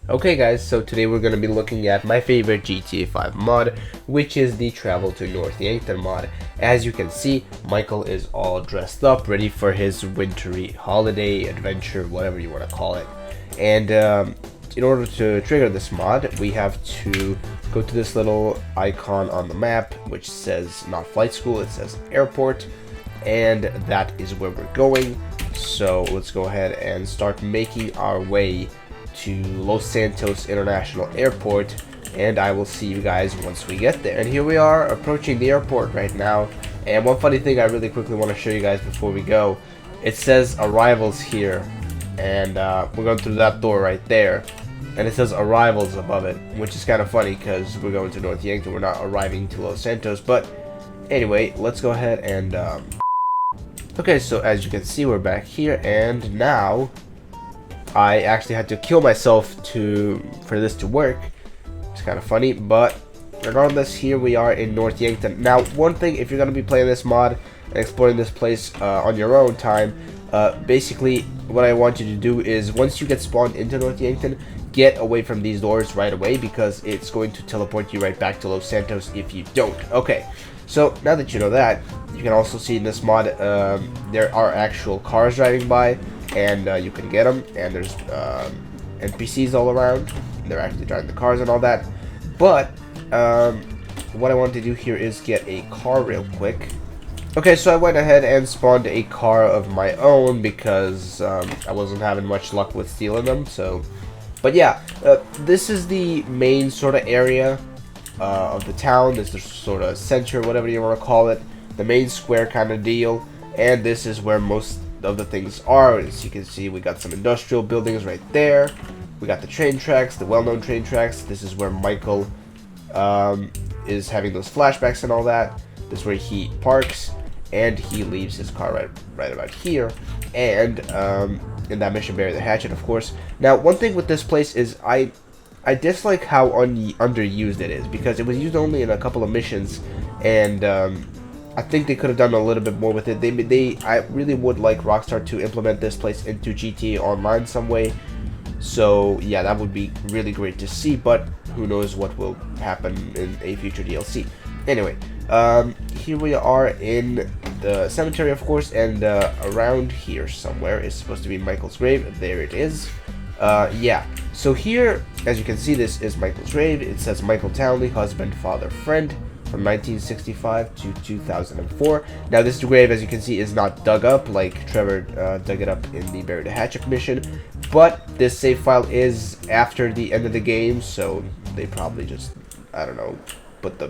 Okay guys, so today we're going to be looking at my favorite GTA 5 mod, which is the Travel to North Yankton mod. As you can see, Michael is all dressed up, ready for his wintry holiday, adventure, whatever you want to call it. And in order to trigger this mod, we have to go to this little icon on the map, which says not flight school, it says airport, and that is where we're going. So let's go ahead and start making our way to Los Santos International Airport, and I will see you guys once we get there. And here we are approaching the airport right now. And one funny thing I really quickly want to show you guys before we go, it says arrivals here, and we're going through that door right there, and it says arrivals above it, which is kind of funny because we're going to North Yankton, we're not arriving to Los Santos. But anyway, let's go ahead and okay, so as you can see, we're back here, and now I actually had to kill myself for this to work. It's kind of funny, but regardless, here we are in North Yankton. Now, one thing, if you're going to be playing this mod and exploring this place on your own time, basically what I want you to do is once you get spawned into North Yankton, get away from these doors right away, because it's going to teleport you right back to Los Santos if you don't. Okay, so now that you know that, you can also see in this mod there are actual cars driving by, and you can get them, and there's NPCs all around. They're actually driving the cars and all that. But what I want to do here is get a car real quick. Okay, so I went ahead and spawned a car of my own because I wasn't having much luck with stealing them. So, but yeah, this is the main sort of area of the town. This is the sort of center, whatever you want to call it, the main square kind of deal. And this is where most of the things are. As you can see, we got some industrial buildings right there. We got the train tracks, the well-known train tracks. This is where Michael is having those flashbacks and all that. This is where he parks, and he leaves his car right about here. And in that mission, bury the hatchet, of course. Now, one thing with this place is I dislike how underused it is, because it was used only in a couple of missions, and I think they could have done a little bit more with it. I really would like Rockstar to implement this place into GTA Online some way. So yeah, that would be really great to see, but who knows what will happen in a future DLC. Anyway, here we are in the cemetery, of course, and around here somewhere is supposed to be Michael's grave. There it is. Yeah, so here, as you can see, this is Michael's grave. It says Michael Townley, husband, father, friend, from 1965 to 2004. Now, this grave, as you can see, is not dug up like Trevor dug it up in the Bury the Hatchet mission, but this save file is after the end of the game, so they probably just, I don't know, put the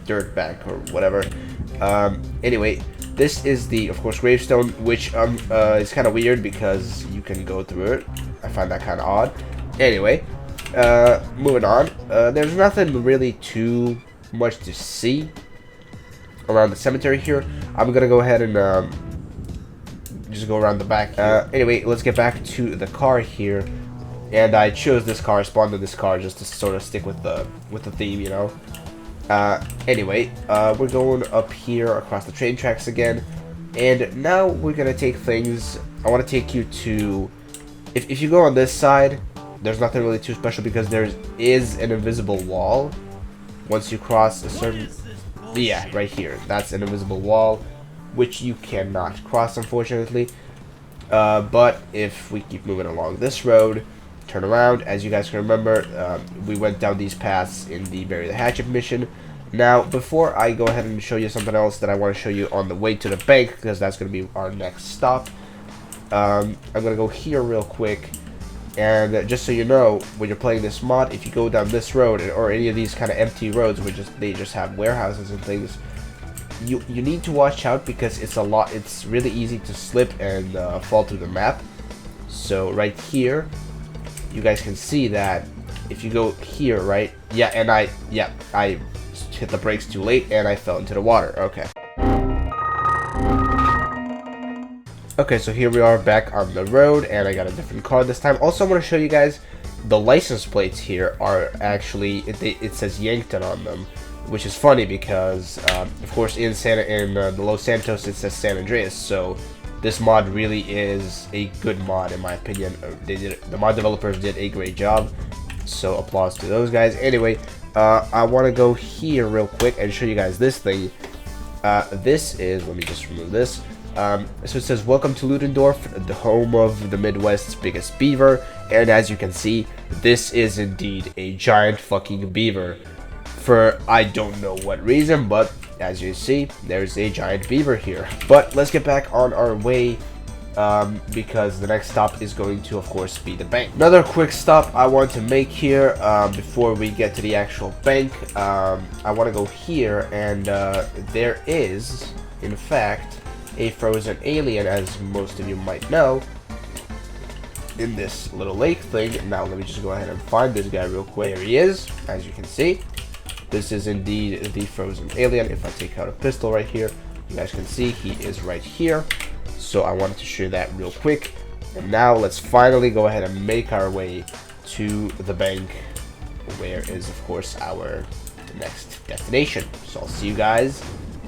dirt back or whatever. Anyway, this is the, of course, gravestone, which is kind of weird because you can go through it. I find that kind of odd. Anyway, moving on. There's nothing really too much to see around the cemetery here. I'm gonna go ahead and just go around the back here. Anyway, let's get back to the car here, and I chose this car, spawned in this car just to sort of stick with the theme, you know. Anyway, we're going up here across the train tracks again, and now we're gonna take things. I want to take you to, if you go on this side, there's nothing really too special because there is an invisible wall. Once you cross a certain, yeah, right here, that's an invisible wall, which you cannot cross, unfortunately. But if we keep moving along this road, turn around, as you guys can remember, we went down these paths in the Bury the Hatchet mission. Now, before I go ahead and show you something else that I want to show you on the way to the bank, because that's going to be our next stop, I'm going to go here real quick. And just so you know, when you're playing this mod, if you go down this road or any of these kind of empty roads where they just have warehouses and things, you need to watch out, because it's really easy to slip and fall through the map. So right here, you guys can see that if you go here, right? Yeah, and I hit the brakes too late and I fell into the water. Okay. Okay, so here we are back on the road, and I got a different car this time. Also, I want to show you guys the license plates here are actually, it says Yankton on them, which is funny because, of course, in the Los Santos it says San Andreas, so this mod really is a good mod in my opinion. The mod developers did a great job. So applause to those guys. Anyway, I want to go here real quick and show you guys this thing. This is, let me just remove this. So it says, welcome to Ludendorff, the home of the Midwest's biggest beaver. And as you can see, this is indeed a giant fucking beaver. For I don't know what reason, but as you see, there's a giant beaver here. But let's get back on our way, because the next stop is going to, of course, be the bank. Another quick stop I want to make here, before we get to the actual bank. I want to go here, and there is, in fact, a frozen alien, as most of you might know, in this little lake thing. Now let me just go ahead and find this guy real quick. There he is, as you can see. This is indeed the frozen alien. If I take out a pistol right here, you guys can see he is right here. So I wanted to show that real quick. And now let's finally go ahead and make our way to the bank, where is, of course, our next destination. So I'll see you guys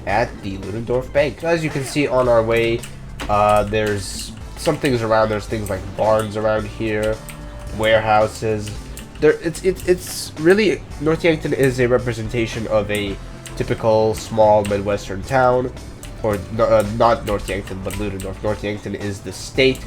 at the Ludendorff Bank. So as you can see on our way, there's some things around. There's things like barns around here, warehouses. It's really, North Yankton is a representation of a typical small Midwestern town, or not North Yankton, but Ludendorff. North Yankton is the state,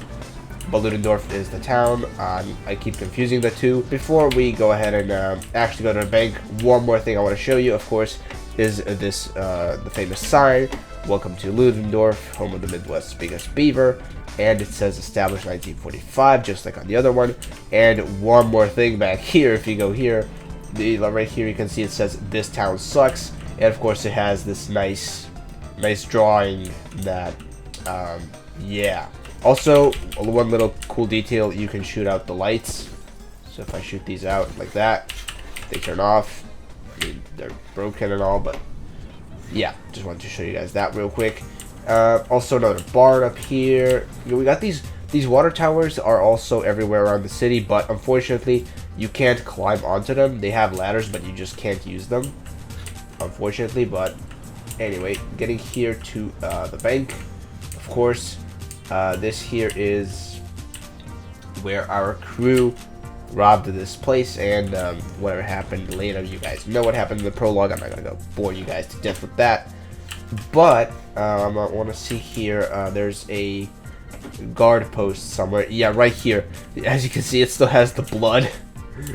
but Ludendorff is the town. I keep confusing the two. Before we go ahead and actually go to the bank, one more thing I want to show you, of course, is this the famous sign, welcome to Ludendorff, home of the Midwest's biggest beaver. And it says established 1945, just like on the other one. And one more thing back here, if you go here, right here you can see it says this town sucks. And of course it has this nice drawing that, yeah. Also, one little cool detail, you can shoot out the lights. So if I shoot these out like that, they turn off. I mean, they're broken and all, but yeah, just wanted to show you guys that real quick. Also another barn up here. We got these water towers are also everywhere around the city, but unfortunately you can't climb onto them. They have ladders, but you just can't use them, unfortunately. But anyway, getting here to the bank, of course, this here is where our crew robbed this place, and whatever happened later, you guys know what happened in the prologue. I'm not gonna go bore you guys to death with that. But I want to see here, there's a guard post somewhere. Yeah, right here. As you can see, it still has the blood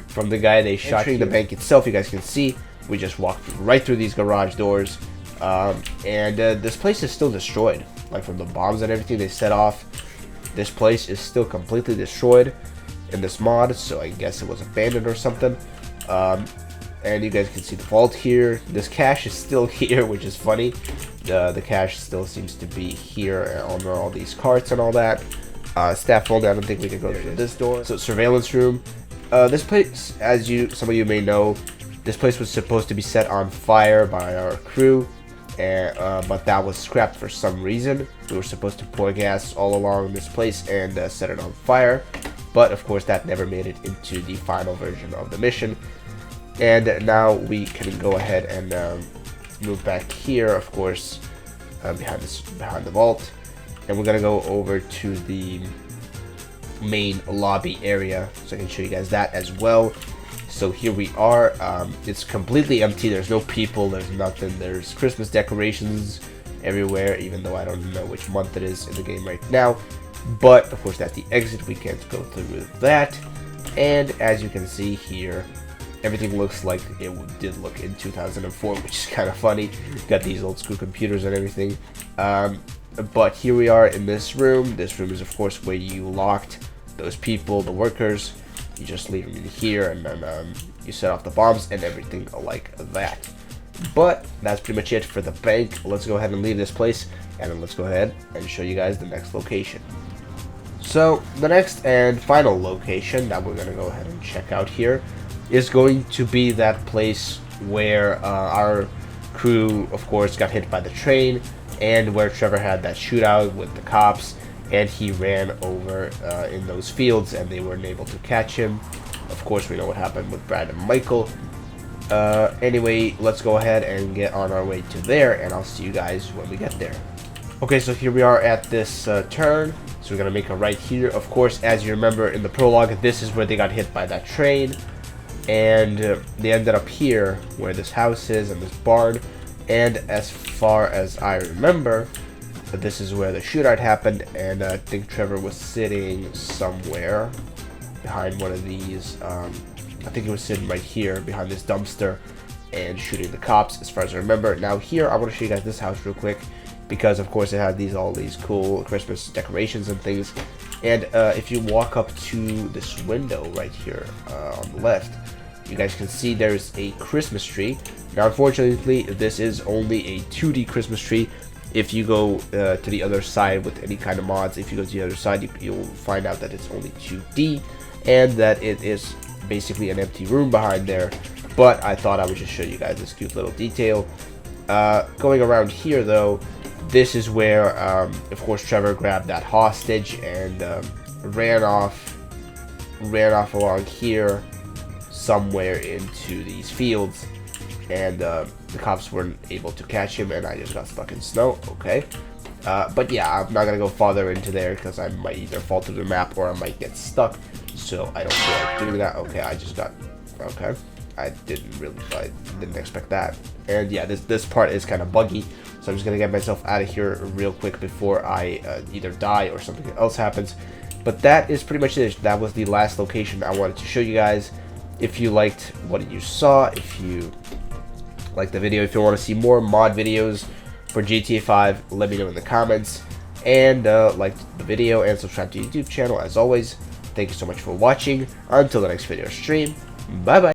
from the guy they shot. Entering the bank itself, you guys can see, we just walked right through these garage doors. And this place is still destroyed. Like, from the bombs and everything they set off, this place is still completely destroyed in this mod. So I guess it was abandoned or something. And you guys can see the vault here. This cache is still here, which is funny. The cache still seems to be here on all these carts and all that. Staff only, I don't think we can go through this door. So surveillance room. This place, as some of you may know, this place was supposed to be set on fire by our crew, but that was scrapped for some reason. We were supposed to pour gas all along this place and set it on fire, but of course that never made it into the final version of the mission. And now we can go ahead and move back here, of course, behind the vault, and we're gonna go over to the main lobby area, so I can show you guys that as well. So here we are. It's completely empty. There's no people. There's nothing. There's Christmas decorations everywhere, even though I don't know which month it is in the game right now. But of course, at the exit, we can't go through that. And as you can see here, everything looks like it did look in 2004, which is kind of funny. Got these old school computers and everything. But here we are in this room. This room is, of course, where you locked those people, the workers. You just leave them in here, and then you set off the bombs and everything like that. But that's pretty much it for the bank. Let's go ahead and leave this place, and then let's go ahead and show you guys the next location. So the next and final location that we're going to go ahead and check out here is going to be that place where our crew, of course, got hit by the train, and where Trevor had that shootout with the cops, and he ran over in those fields, and they weren't able to catch him. Of course, we know what happened with Brad and Michael. Anyway, let's go ahead and get on our way to there, and I'll see you guys when we get there. Okay, so here we are at this turn. So we're going to make a right here. Of course, as you remember in the prologue, this is where they got hit by that train. and they ended up here where this house is and this barn. And as far as I remember, this is where the shootout happened, and I think Trevor was sitting somewhere behind one of these. I think he was sitting right here behind this dumpster and shooting the cops, as far as I remember. Now here, I want to show you guys this house real quick, because of course it had all these cool Christmas decorations and things. And if you walk up to this window right here on the left, you guys can see there's a Christmas tree. Now unfortunately, this is only a 2D Christmas tree. If you go to the other side with any kind of mods, if you go to the other side, you'll find out that it's only 2D, and that it is basically an empty room behind there. But I thought I would just show you guys this cute little detail. Going around here though, this is where, of course, Trevor grabbed that hostage and ran off along here somewhere into these fields, and the cops weren't able to catch him, and I just got stuck in snow. Okay, but yeah, I'm not gonna go farther into there because I might either fall through the map or I might get stuck, so I don't feel like doing that. Okay, okay, I didn't expect that. And yeah, this part is kind of buggy, so I'm just gonna get myself out of here real quick before I either die or something else happens. But that is pretty much it. That was the last location I wanted to show you guys. If you liked what you saw, if you liked the video, if you want to see more mod videos for GTA 5, let me know in the comments. And like the video and subscribe to the YouTube channel as always. Thank you so much for watching. Until the next video stream, bye bye.